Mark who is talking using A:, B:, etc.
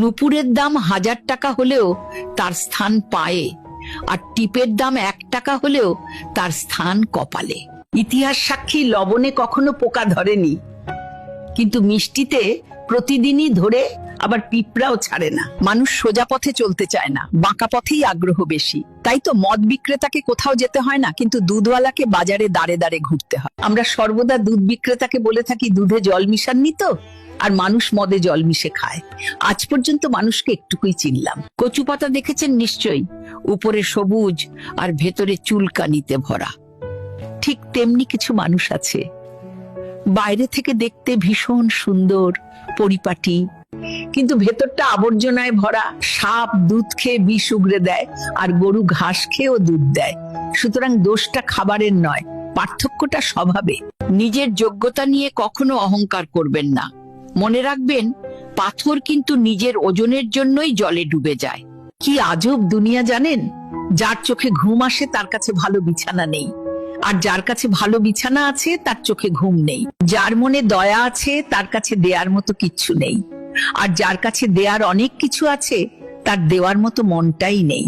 A: নুপুরের দাম 1000 টাকা হলেও তার স্থান পায়ে, আর টিপের দাম 1 টাকা হলেও তার স্থান কপালে। ইতিহাস সাক্ষী লবণে কখনো পোকা ধরেনি, কিন্তু মিষ্টিতে প্রতিদিনই ধরে, আবার পিঁপড়াও ছাড়ে না। মানুষ সোজা পথে চলতে চায় না, বাঁকা পথেই আগ্রহ বেশি। তাই তো মদ বিক্রেতাকে কোথাও যেতে হয় না, কিন্তু দুধওয়ালাকে বাজারে দাঁড়ে দাঁড়ে ঘুরতে হয়। আমরা সর্বদা দুধ বিক্রেতাকে বলে থাকি দুধে জল মিশাননি তো, আর মানুষ মদে জল মিশে খায়। আজ পর্যন্ত মানুষকে একটুকুই চিনলাম। কচু পাতা দেখেছেন নিশ্চয়ই, উপরে সবুজ আর ভেতরে চুলকানিতে ভরা। ঠিক তেমনি কিছু মানুষ আছে, বাইরে থেকে দেখতে ভীষণ সুন্দর, পরিপাটি, কিন্তু ভেতরটা আবর্জনায় ভরা। সাপ দুধ খেয়ে বিষ উগরে দেয়, আর গরু ঘাস খেয়েও দুধ দেয়। সুতরাং দোষটা খাবারের নয়, পার্থক্যটা স্বভাবে। নিজের যোগ্যতা নিয়ে কখনো অহংকার করবেন না। মনে রাখবেন, পাথর কিন্তু নিজের ওজনের জন্যই জলে ডুবে যায়। কি আজব দুনিয়া জানেন? যার চোখে ঘুম আসে তার কাছে ভালো বিছানা নেই, আর যার কাছে ভালো বিছানা আছে তার চোখে ঘুম নেই। যার মনে দয়া আছে তার কাছে দেয়ার মতো কিচ্ছু নেই, আর যার কাছে দেয়ার অনেক কিছু আছে তার দেওয়ার মতো মনটাই নেই।